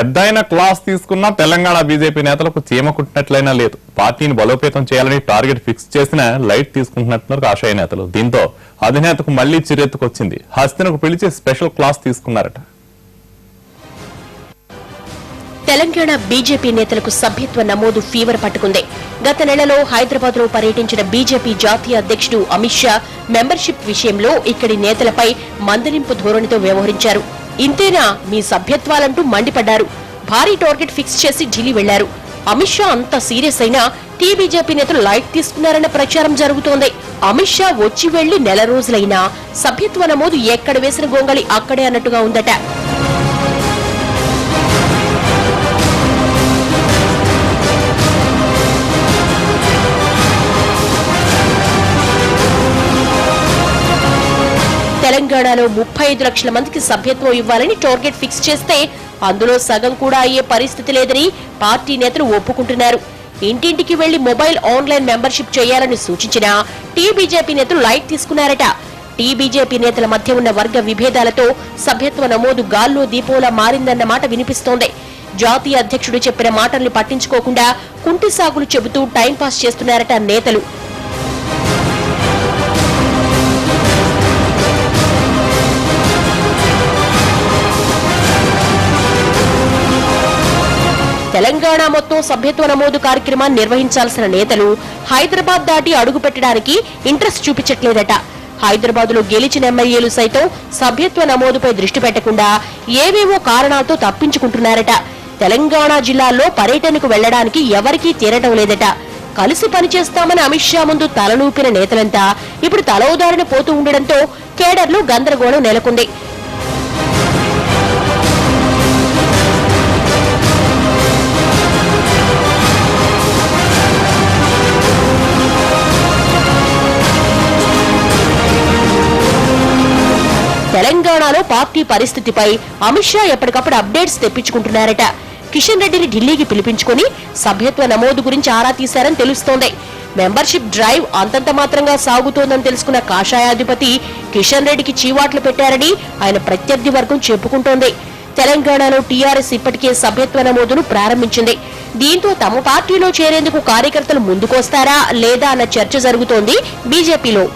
పెద్దయిన క్లాస్ తీసుకున్న తెలంగాణ బీజేపీ నేతలకు చీమ కుట్టినట్లయినా లేదు. పార్టీని బలోపేతం చేయాలని టార్గెట్ ఫిక్స్ చేసిన లైట్ తీసుకుంటున్నట్టున్నారు కాషాయ నేతలు. దీంతో అధినేతకు మళ్లీ చిరెత్తుకొచ్చింది. హస్తినకు పిలిచి స్పెషల్ క్లాస్ తీసుకున్నారట. తెలంగాణ బీజేపీ నేతలకు సభ్యత్వ నమోదు ఫీవర్ పట్టుకుంది. గత నెలలో హైదరాబాద్ లో పర్యటించిన బీజేపీ జాతీయ అధ్యక్షుడు అమిత్ షా మెంబర్షిప్ విషయంలో ఇక్కడి నేతలపై మందలింపు ధోరణితో వ్యవహరించారు. ఇంతేనా మీ సభ్యత్వాలంటూ మండిపడ్డారు. భారీ టార్గెట్ ఫిక్స్ చేసి ఢిల్లీ వెళ్లారు. అమిత్ షా అంత సీరియస్ అయినా బీజేపీ నేతలు లైట్ తీసుకున్నారన్న ప్రచారం జరుగుతోంది. అమిత్ షా వచ్చి వెళ్లి నెల రోజులైనా సభ్యత్వ నమోదు ఎక్కడ వేసిన గొంగళి అక్కడే అన్నట్టుగా ఉందట. తెలంగాణలో 35 లక్షల మందికి సభ్యత్వం ఇవ్వాలని టార్గెట్ ఫిక్స్ చేస్తే అందులో సగం కూడా అయ్యే పరిస్థితి లేదని పార్టీ నేతలు ఒప్పుకుంటున్నారు. ఇంటింటికి వెళ్లి మొబైల్ ఆన్లైన్ మెంబర్షిప్ చేయాలని సూచించినా బీజేపీ నేతలు లైట్ తీసుకున్నారట. బీజేపీ నేతల మధ్య ఉన్న వర్గ విభేదాలతో సభ్యత్వ నమోదు గాల్లో దీపోలా మారిందన్న మాట వినిపిస్తోంది. జాతీయ అధ్యక్షుడు చెప్పిన మాటల్ని పట్టించుకోకుండా కుంటి సాగులు చెబుతూ టైంపాస్ చేస్తున్నారట నేతలు. తెలంగాణ మొత్తం సభ్యత్వ నమోదు కార్యక్రమాన్ని నిర్వహించాల్సిన నేతలు హైదరాబాద్ దాటి అడుగు పెట్టడానికి ఇంట్రెస్ట్ చూపించట్లేదట. హైదరాబాద్ లో గెలిచిన ఎమ్మెల్యేలు సైతం సభ్యత్వ నమోదుపై దృష్టి పెట్టకుండా ఏవేవో కారణాలతో తప్పించుకుంటున్నారట. తెలంగాణ జిల్లాల్లో పర్యటనకు వెళ్లడానికి ఎవరికీ తీరటం లేదట. కలిసి పనిచేస్తామని అమిత్ షా ముందు తలనూపిన నేతలంతా ఇప్పుడు తలవుదారిన పోతూ ఉండడంతో కేడర్లో గందరగోళం నెలకొంది. తెలంగాణలో పార్టీ పరిస్థితిపై అమిత్ షా ఎప్పటికప్పుడు అప్డేట్స్ తెప్పించుకుంటున్నారట. కిషన్ రెడ్డిని ఢిల్లీకి పిలిపించుకుని సభ్యత్వ నమోదు గురించి ఆరా తీశారని తెలుస్తోంది. మెంబర్షిప్ డ్రైవ్ అంతంత మాత్రంగా సాగుతోందని తెలుసుకున్న కాషాయాధిపతి కిషన్ రెడ్డికి చీవాట్లు పెట్టారని ఆయన ప్రత్యర్థి వర్గం చెప్పుకుంటోంది. తెలంగాణలో టీఆర్ఎస్ ఇప్పటికే సభ్యత్వ నమోదును ప్రారంభించింది. దీంతో తమ పార్టీలో చేరేందుకు కార్యకర్తలు ముందుకొస్తారా లేదా అన్న చర్చ జరుగుతోంది బీజేపీలో.